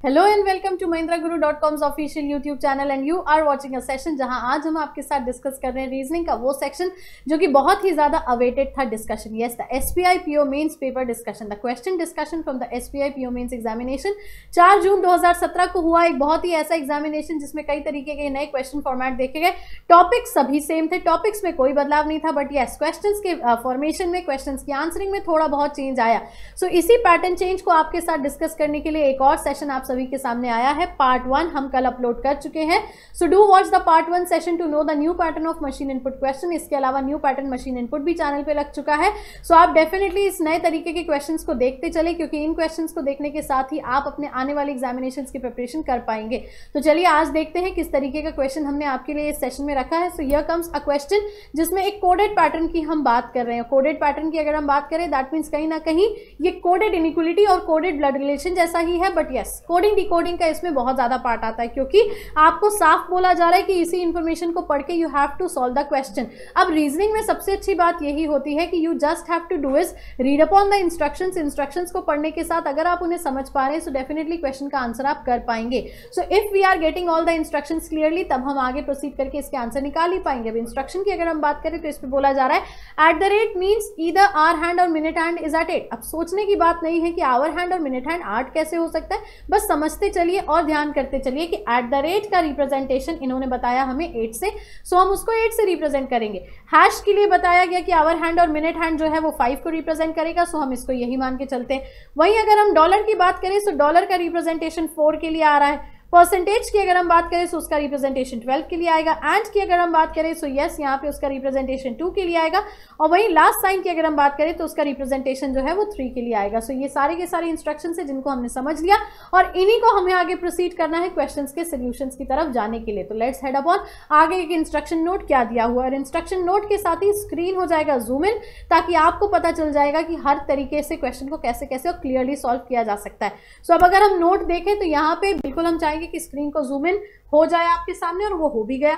Hello and welcome to mahindraguru.com's official YouTube channel and you are watching a session जहां आज हम आपके साथ डिस्कस कर रहे हैं रीजनिंग का वो सेक्शन जो कि बहुत ही ज्यादा अवेटेड था discussion. Yes, the SBI PO mains paper discussion, the question discussion from the SBI PO mains examination 4 June 2017 को हुआ। एक बहुत ही ऐसा एग्जामिनेशन जिसमें कई तरीके के नए क्वेश्चन फॉर्मेट देखे गए। टॉपिक्स सभी सेम थे, टॉपिक्स में कोई बदलाव नहीं था, बट यस क्वेश्चंस के फॉर्मेशन में, क्वेश्चंस की आंसरिंग में थोड़ा बहुत चेंज आया। सो इसी पैटर्न चेंज को आपके साथ डिस्कस करने के लिए एक और सेशन आप सभी के सामने आया है। पार्ट 1 हम कल अपलोड कर चुके हैं। So do watch the part 1 session to know the new pattern of machine input question. इसके अलावा न्यू पैटर्न मशीन इनपुट भी चैनल पे लग चुका है। सो आप डेफिनेटली इस नए तरीके के क्वेश्चंस को देखते चले, क्योंकि इन क्वेश्चंस को देखने के साथ ही आप अपने आने वाले एग्जामिनेशंस की प्रिपरेशन कर पाएंगे। तो चलिए आज देखते हैं किस तरीके का क्वेश्चन हमने आपके लिए इस सेशन में रखा है। So here comes a question जिसमें एक कोडेड पैटर्न की हम बात कर रहे हैं। कोडेड पैटर्न की अगर हम बात करें दैट मीन्स कहीं ना कहीं ये कोडेड इनइक्वलिटी और कोडेड ब्लड रिलेशन जैसा ही है, बट यस कोडिंग डिकोडिंग का इसमें बहुत ज्यादा पार्ट आता है, क्योंकि आपको साफ बोला जा रहा है कि इसी इंफॉर्मेशन को पढ़ के you have to solve the question. अब रीजनिंग में सबसे अच्छी बात यही होती है कि you just have to do is read upon the instructions को पढ़ने के साथ अगर आप उन्हें समझ पा रहे हैं सो डेफिनेटली क्वेश्चन का आंसर आप कर पाएंगे। So if we are getting all the instructions clearly तब हम आगे प्रोसीड करके इसके आंसर निकाल ही पाएंगे। अब इंस्ट्रक्शन की अगर हम बात करें तो इस पर बोला जा रहा है at the rate means either hour hand और मिनट हैंड इज एट 8। अब सोचने की बात नहीं है कि आवर हैंड और मिनट हैंड 8 कैसे हो सकता है, बस समझते चलिए और ध्यान करते चलिए कि एट द रेट का रिप्रेजेंटेशन इन्होंने बताया हमें 8 से, सो हम उसको 8 से रिप्रेजेंट करेंगे। हैश के लिए बताया गया कि आवर हैंड और मिनट हैंड जो है वो 5 को रिप्रेजेंट करेगा, सो हम इसको यही मान के चलते हैं। वहीं अगर हम डॉलर की बात करें सो डॉलर का रिप्रेजेंटेशन 4 के लिए आ रहा है। परसेंटेज की अगर हम बात करें तो उसका रिप्रेजेंटेशन 12 के लिए आएगा। एंड की अगर हम बात करें सो यस यहाँ पे उसका रिप्रेजेंटेशन 2 के लिए आएगा। और वहीं लास्ट साइन की अगर हम बात करें तो उसका रिप्रेजेंटेशन जो है वो 3 के लिए आएगा। सो ये सारे के सारे इंस्ट्रक्शंस है जिनको हमने समझ लिया और इन्हीं को हमें आगे प्रोसीड करना है क्वेश्चंस के सोल्यूशंस की तरफ जाने के लिए। तो लेट्स हेड अप ऑन आगे एक इंस्ट्रक्शन नोट क्या दिया हुआ है। और इंस्ट्रक्शन नोट के साथ ही स्क्रीन हो जाएगा जूम इन, ताकि आपको पता चल जाएगा कि हर तरीके से क्वेश्चन को कैसे कैसे और क्लियरली सॉल्व किया जा सकता है। सो अब अगर हम नोट देखें तो यहाँ पे बिल्कुल हम चाहेंगे कि स्क्रीन को जूम इन हो जाए आपके सामने, और वो हो भी गया।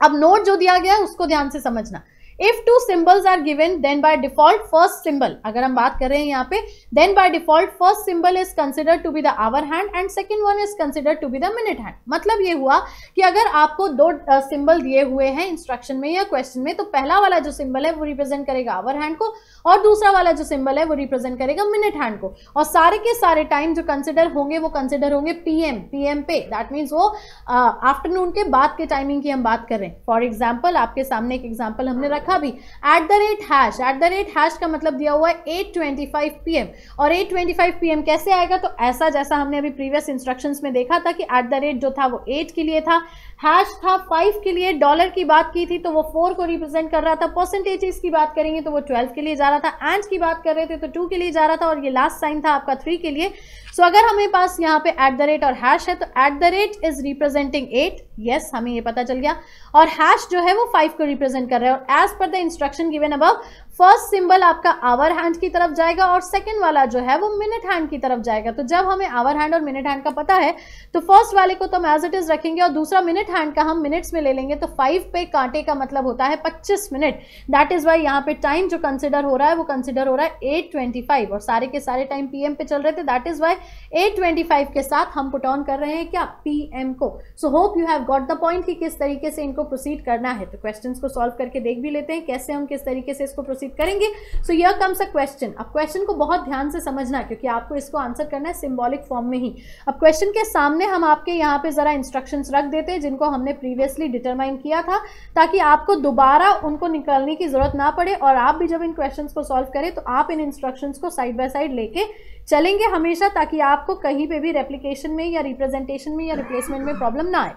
अब नोट जो दिया गया है उसको ध्यान से समझना। If two symbols are given, then by default first symbol, अगर हम बात कर रहे हैं यहाँ पे, then by default first symbol is considered to be the hour hand and second one is considered to be the minute hand। मतलब ये हुआ कि अगर आपको दो सिंबल दिए हुए हैं इंस्ट्रक्शन में या क्वेश्चन में, तो पहला वाला जो सिंबल है वो रिप्रेजेंट करेगा आवर हैंड को और दूसरा वाला जो सिंबल है वो रिप्रेजेंट करेगा मिनट हैंड को। और सारे के सारे टाइम जो कंसिडर होंगे वो कंसिडर होंगे पीएम पे, दैट मीन्स वो आफ्टरनून के बाद के टाइमिंग की हम बात कर रहे हैं। फॉर एग्जाम्पल आपके सामने एक एग्जाम्पल हमने रखा भी, एट द रेट हैश का मतलब दिया हुआ है 8:25 PM। और 8:25 PM कैसे आएगा, तो ऐसा जैसा हमने अभी प्रीवियस इंस्ट्रक्शंस में देखा था कि एट द रेट जो था वो 8 के लिए था, हैश था 5 के लिए, डॉलर की बात की थी तो वो 4 को रिप्रेजेंट कर रहा था, परसेंटेजेस की बात करेंगे तो वो 12 के लिए जा रहा था, एंड की बात कर रहे थे तो 2 के लिए जा रहा था, और ये लास्ट साइन था आपका 3 के लिए। सो अगर हमें पास यहाँ पे एट द रेट और हैश है तो eight the rate is representing 8, yes हमें ये पता चल गया, और हैश जो है वो 5 को रिप्रेजेंट कर रहा है। और as per the instruction given above first symbol आपका आवर हैंड की तरफ जाएगा और सेकंड वाला जो है वो मिनट हैंड की तरफ जाएगा। तो जब हमें आवर हैंड और मिनट हैंड का पता है तो फर्स्ट वाले को तो हम एज इट इज रखेंगे और दूसरा मिनट हैंड का हम मिनट्स में ले लेंगे। तो 5 पे कांटे का मतलब होता है 25 मिनट। दैट इज वाई यहाँ पे टाइम जो कंसिडर हो रहा है वो कंसिडर हो रहा है 8:25, और सारे के सारे टाइम पीएम पे चल रहे थे। दैट इज वाई 8:25 के साथ हम पुट ऑन कर रहे हैं क्या, पीएम को। So hope you have got the point कि किस तरीके से इनको प्रोसीड करना है। तो क्वेश्चंस को सॉल्व करके देख भी लेते हैं कैसे हम किस तरीके से इसको प्रोसीड करेंगे। So here comes a question. अब क्वेश्चन को बहुत ध्यान से समझना क्योंकि आपको इसको आंसर करना है सिंबॉलिक फॉर्म में ही। अब क्वेश्चन के सामने हम आपके यहाँ पे जरा इंस्ट्रक्शंस रख देते हैं जिनको हमने प्रीवियसली डिटरमाइन किया था, ताकि आपको दोबारा उनको निकालने की जरूरत ना पड़े, और आप भी जब इन क्वेश्चंस को सॉल्व करें तो आप इन इंस्ट्रक्शंस को साइड बाय साइड लेके चलेंगे हमेशा, ताकि आपको कहीं पे भी रेप्लिकेशन में या रिप्रेजेंटेशन में या रिप्लेसमेंट में प्रॉब्लम ना आए।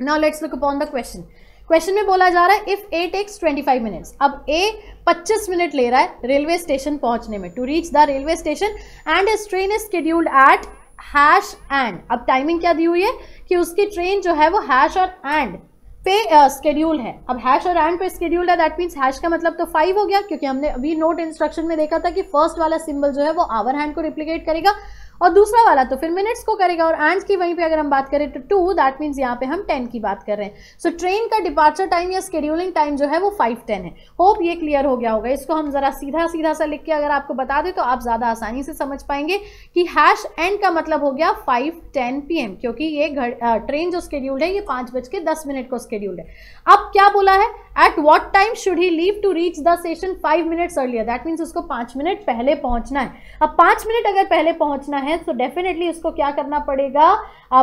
Now let's look upon the question. Question में बोला जा रहा है इफ ए टेक्स 25 मिनट्स। अब ए 25 मिनट ले रहा है रेलवे स्टेशन पहुंचने में, to reach the railway station, and is train is scheduled at hash and. अब टाइमिंग क्या दी हुई है कि उसकी ट्रेन जो है वो हैश और एंड पे स्केड्यूल है। अब हैश और एंड पे स्केड्यूल है, दैट मीन्स हैश का मतलब तो 5 हो गया, क्योंकि हमने अभी नोट इंस्ट्रक्शन में देखा था कि फर्स्ट वाला सिंबल जो है वो आवर हैंड को रिप्लिकेट करेगा और दूसरा वाला तो फिर मिनट्स को करेगा, और एंड की वहीं पे अगर हम बात करें तो 2, दैट मीन्स यहाँ पे हम 10 की बात कर रहे हैं। सो ट्रेन का डिपार्चर टाइम या शेड्यूलिंग टाइम जो है वो 5:10 है। होप ये क्लियर हो गया होगा। इसको हम जरा सीधा सीधा सा लिख के अगर आपको बता दें तो आप ज्यादा आसानी से समझ पाएंगे कि हैश एंड का मतलब हो गया 5:10 PM, क्योंकि ये ट्रेन जो शेड्यूल्ड है ये 5:10 को शेड्यूल्ड है। अब क्या बोला है, at what time should he leave to reach the station 5 minutes earlier, that means उसको 5 मिनट पहले पहुंचना है। अब 5 मिनट अगर पहले पहुंचना है तो डेफिनेटली उसको क्या करना पड़ेगा,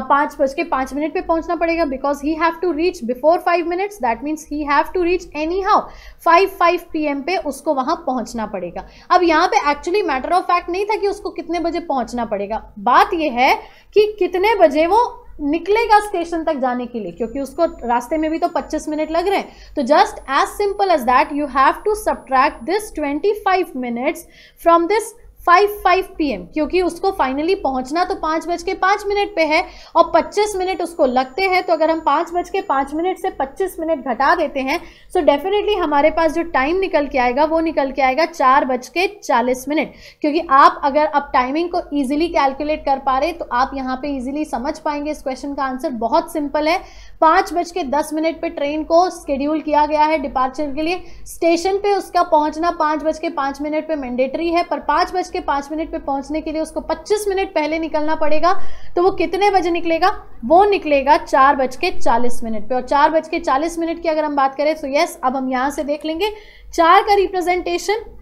5:05 पे पहुंचना पड़ेगा, because he have to reach before 5 minutes, that means he have to reach anyhow 5 PM पे उसको वहां पहुंचना पड़ेगा। अब यहाँ पे एक्चुअली मैटर ऑफ फैक्ट नहीं था कि उसको कितने बजे पहुंचना पड़ेगा, बात यह है कि कितने बजे वो निकलेगा स्टेशन तक जाने के लिए, क्योंकि उसको रास्ते में भी तो 25 मिनट लग रहे हैं। तो just as simple as that you have to subtract this 25 minutes from this 5 PM, क्योंकि उसको फाइनली पहुंचना तो 5:05 पे है और 25 मिनट उसको लगते हैं। तो अगर हम 5:05 से 25 मिनट घटा देते हैं सो डेफिनेटली हमारे पास जो टाइम निकल के आएगा वो निकल के आएगा 4:40, क्योंकि आप अगर अब टाइमिंग को इजीली कैलकुलेट कर पा रहे तो आप यहाँ पे इजीली समझ पाएंगे इस क्वेश्चन का आंसर बहुत सिंपल है। 5:10 पे ट्रेन को शेड्यूल किया गया है डिपार्चर के लिए, स्टेशन पे उसका पहुंचना 5:05 पे मैंडेटरी है, पर 5:05 पे पहुंचने के लिए उसको 25 मिनट पहले निकलना पड़ेगा। तो वो कितने बजे निकलेगा, वो निकलेगा 4:40 पे। और 4:40 की अगर हम बात करें तो यस, अब हम यहां से देख लेंगे 4 का रिप्रेजेंटेशन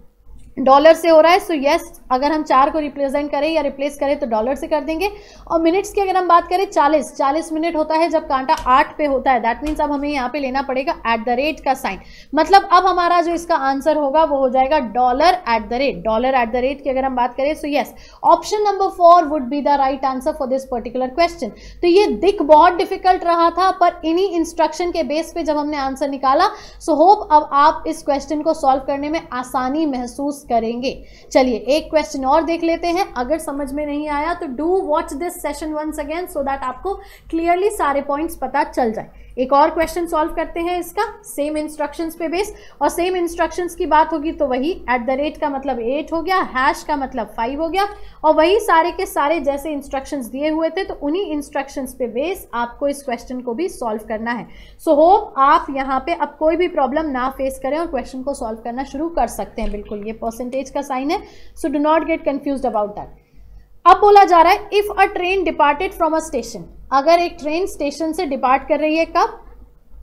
डॉलर से हो रहा है। सो यस, अगर हम 4 को रिप्रेजेंट करें या रिप्लेस करें तो डॉलर से कर देंगे। और मिनट्स की अगर हम बात करें 40 मिनट होता है जब कांटा 8 पे होता है, दैट मीन्स अब हमें यहाँ पे लेना पड़ेगा @ का साइन। मतलब अब हमारा जो इसका आंसर होगा वो हो जाएगा $@ की अगर हम बात करें। So yes, option number 4 would be the right answer for this particular question. तो ये दिख बहुत डिफिकल्ट रहा था, पर इन्हीं इंस्ट्रक्शन के बेस पे जब हमने आंसर निकाला सो होप अब आप इस क्वेश्चन को सॉल्व करने में आसानी महसूस करेंगे। चलिए एक क्वेश्चन और देख लेते हैं। अगर समझ में नहीं आया तो do watch this session once again so that आपको क्लियरली सारे पॉइंट्स पता चल जाए। एक और क्वेश्चन सॉल्व करते हैं इसका सेम इंस्ट्रक्शंस पे बेस, और सेम इंस्ट्रक्शंस की बात होगी तो वही @ का मतलब 8 हो गया, हैश का मतलब 5 हो गया, और वही सारे के सारे जैसे इंस्ट्रक्शंस दिए हुए थे तो उन्हीं इंस्ट्रक्शंस पे बेस आपको इस क्वेश्चन को भी सॉल्व करना है। सो होप आप यहाँ पे अब कोई भी प्रॉब्लम ना फेस करें और क्वेश्चन को सॉल्व करना शुरू कर सकते हैं। बिल्कुल ये परसेंटेज का साइन है, so do not gate confused about that. अब बोला जा रहा है if a train departed from a station, अगर एक ट्रेन स्टेशन से डिपार्ट कर रही है कब,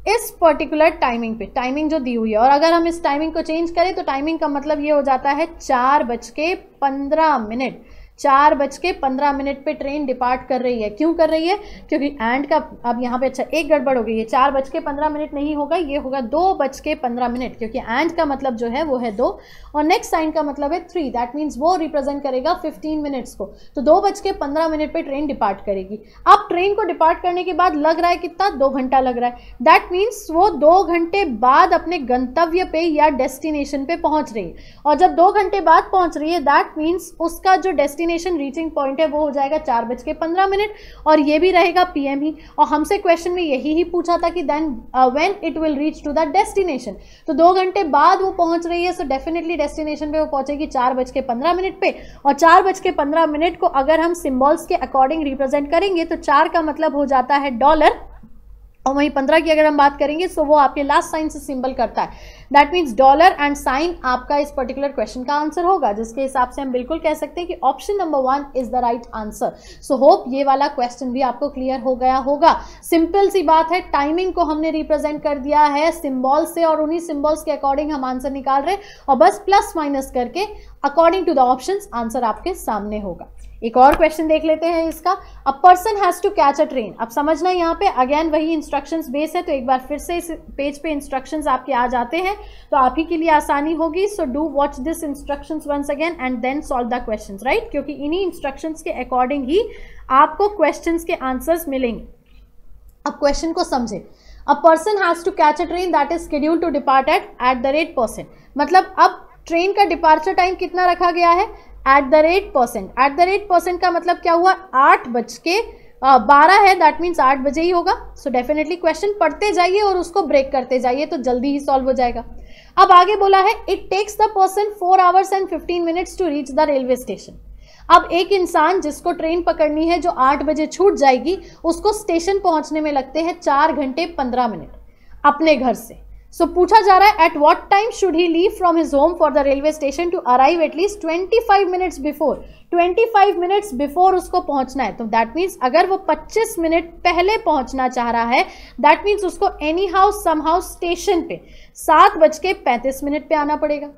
इस पर्टिकुलर टाइमिंग पे, टाइमिंग जो दी हुई है, और अगर हम इस टाइमिंग को चेंज करें तो टाइमिंग का मतलब ये हो जाता है 4:15। 4:15 पे ट्रेन डिपार्ट कर रही है। क्यों कर रही है, क्योंकि एंड का अब यहाँ पे अच्छा एक गड़बड़ हो गई है, 4:15 नहीं होगा, ये होगा 2:15, क्योंकि एंड का मतलब जो है वो है 2 और नेक्स्ट साइन का मतलब है 3, दैट मीन्स वो रिप्रेजेंट करेगा 15 मिनट्स को। तो 2:15 पे ट्रेन डिपार्ट करेगी। अब ट्रेन को डिपार्ट करने के बाद लग रहा है कितना, 2 घंटा लग रहा है, दैट मीन्स वो 2 घंटे बाद अपने गंतव्य पे या डेस्टिनेशन पे पहुंच रही है। और जब 2 घंटे बाद पहुंच रही है दैट मीन्स उसका जो डेस्टिनेशन रीचिंग पॉइंट है वो हो जाएगा 4:15 और ये भी रहेगा PM ही। और हमसे क्वेश्चन में यही पूछा था कि then when it will reach to the destination, तो 2 घंटे बाद वो पहुंच रही है। सो डेफिनेटली डेस्टिनेशन पे वो पहुंचेगी 4:15 पे, और 4:15 को अगर हम सिंबल्स के अकॉर्डिंग रिप्रेजेंट करेंगे तो 4 का मतलब हो जाता है डॉलर, और वहीं 15 की अगर हम बात करेंगे सो वो आपके लास्ट साइन से सिंबल करता है, that means dollar and sign आपका इस पर्टिकुलर क्वेश्चन का आंसर होगा, जिसके हिसाब से हम बिल्कुल कह सकते हैं कि option number 1 is the right answer. So hope ये वाला क्वेश्चन भी आपको क्लियर हो गया होगा। सिंपल सी बात है, टाइमिंग को हमने रिप्रेजेंट कर दिया है सिंबल से और उन्हीं सिंबल्स के अकॉर्डिंग हम आंसर निकाल रहे हैं, और बस प्लस माइनस करके according to the options answer आपके सामने होगा। एक और क्वेश्चन देख लेते हैं इसका, a person has to catch a train. अब समझना यहाँ पे अगेन वही इंस्ट्रक्शंस बेस है, तो एक बार फिर से इस पेज पे इंस्ट्रक्शंस आपके आ जाते हैं तो आप ही के लिए आसानी होगी। So do watch this instructions once again and then solve the questions, right, क्योंकि इन्हीं इंस्ट्रक्शंस के अकॉर्डिंग ही आपको क्वेश्चंस के आंसर्स मिलेंगे। अब क्वेश्चन को समझे, a person has to catch a train that is scheduled to depart @%, मतलब अब ट्रेन का डिपार्चर टाइम कितना रखा गया है, @%। का मतलब क्या हुआ, 8:12 है, दैट मीन्स 8 बजे ही होगा। सो डेफिनेटली क्वेश्चन पढ़ते जाइए और उसको ब्रेक करते जाइए तो जल्दी ही सॉल्व हो जाएगा। अब आगे बोला है it takes the person 4 hours and 15 minutes to reach the railway station. अब एक इंसान जिसको ट्रेन पकड़नी है जो 8 बजे छूट जाएगी, उसको स्टेशन पहुंचने में लगते हैं 4 घंटे 15 मिनट अपने घर से। सो पूछा जा रहा है at what time should he leave from his home for the railway station to arrive at least 25 minutes before. 25 minutes before उसको पहुंचना है, तो दैट मीन्स अगर वो 25 मिनट पहले पहुंचना चाह रहा है, दैट मीन्स उसको एनी हाउ समहाउ स्टेशन पे 7:35 पे आना पड़ेगा।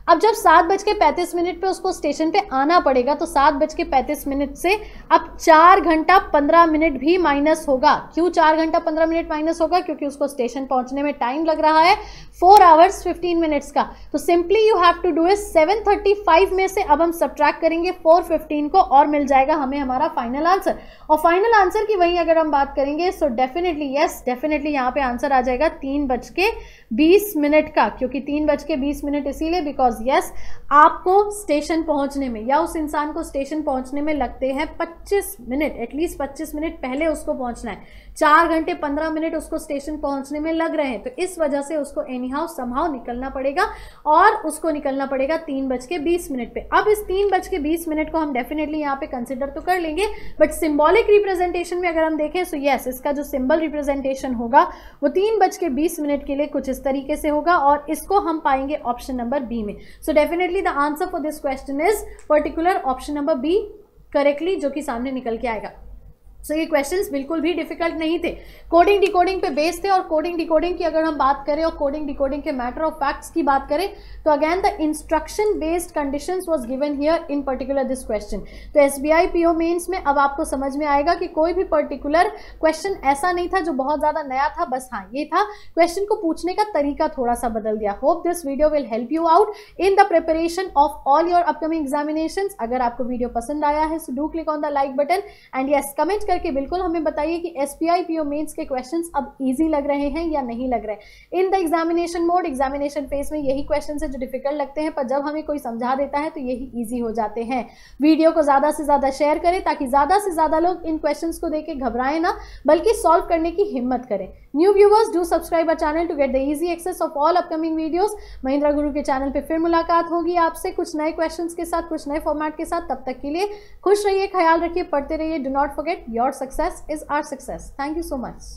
अब जब 7:35 पे उसको स्टेशन पे आना पड़ेगा, तो 7:35 से अब 4 घंटा 15 मिनट भी माइनस होगा। क्यों 4 घंटा 15 मिनट माइनस होगा? क्योंकि उसको स्टेशन पहुंचने में टाइम लग रहा है 4 आवर्स 15 मिनट्स का। तो simply you have to do is 7:35 में से अब हम सब्ट्रैक्ट करेंगे 4:15 को और मिल जाएगा हमें हमारा फाइनल आंसर। और फाइनल आंसर की वहीं अगर हम बात करेंगे, सो डेफिनेटली यस, डेफिनेटली यहाँ पे आंसर आ जाएगा 3:20 का। क्योंकि 3:20 इसीलिए बिकॉज यस, आपको स्टेशन पहुंचने में या उस इंसान को स्टेशन पहुंचने में लगते हैं 25 मिनट, एटलीस्ट 25 मिनट पहले उसको पहुंचना है। 4 घंटे 15 मिनट उसको स्टेशन पहुंचने में लग रहे हैं, तो इस वजह से उसको एनीहाउ समहाउ निकलना पड़ेगा और उसको निकलना पड़ेगा 3:20 पे। अब इस 3:20 को हम डेफिनेटली यहाँ पे कंसिडर तो कर लेंगे, बट सिंबॉलिक रिप्रेजेंटेशन में अगर हम देखें सो यस, इसका जो सिंबल रिप्रेजेंटेशन होगा वो 3:20 के लिए कुछ इस तरीके से होगा और इसको हम पाएंगे ऑप्शन नंबर बी में। So definitely the answer for this question is particular option number B correctly, जो कि सामने निकल के आएगा। सो ये क्वेश्चंस बिल्कुल भी डिफिकल्ट नहीं थे, कोडिंग डिकोडिंग पे बेस थे। और कोडिंग डिकोडिंग की अगर हम बात करें और कोडिंग डिकोडिंग के मैटर ऑफ फैक्ट्स की बात करें, तो again the instruction based conditions was given here in particular this question. तो एसबीआई पीओ मेंस में अब आपको समझ में आएगा कि कोई भी पर्टिकुलर क्वेश्चन ऐसा नहीं था जो बहुत ज़्यादा नया था, बस हाँ ये था क्वेश्चन को पूछने का तरीका थोड़ा सा बदल दिया। Hope this video will help you out in the preparation of all your upcoming examinations. अगर आपको वीडियो पसंद आया है so do click on the like button and yes, comment करके बिल्कुल हमें बताइए कि एसबीआई पीओ मेंस के क्वेश्चंस अब इजी लग रहे हैं या नहीं लग रहे। In the examination mode, examination phase में यही क्वेश्चंस है जो डिफिकल्ट लगते हैं, पर जब हमें कोई समझा देता है तो यही इजी हो जाते हैं। वीडियो को ज्यादा से ज्यादा शेयर करें ताकि ज्यादा से ज्यादा लोग इन क्वेश्चंस को देख के घबराएं ना, बल्कि सॉल्व करने की हिम्मत करें। New viewers do subscribe our channel to get the easy access of all upcoming videos. Mahindra Guru के चैनल पे फिर मुलाकात होगी आपसे कुछ नए क्वेश्चंस के साथ, कुछ नए फॉर्मेट के साथ। तब तक के लिए खुश रहिए, ख्याल रखिए, पढ़ते रहिए। Do not forget your success is our success. Thank you so much.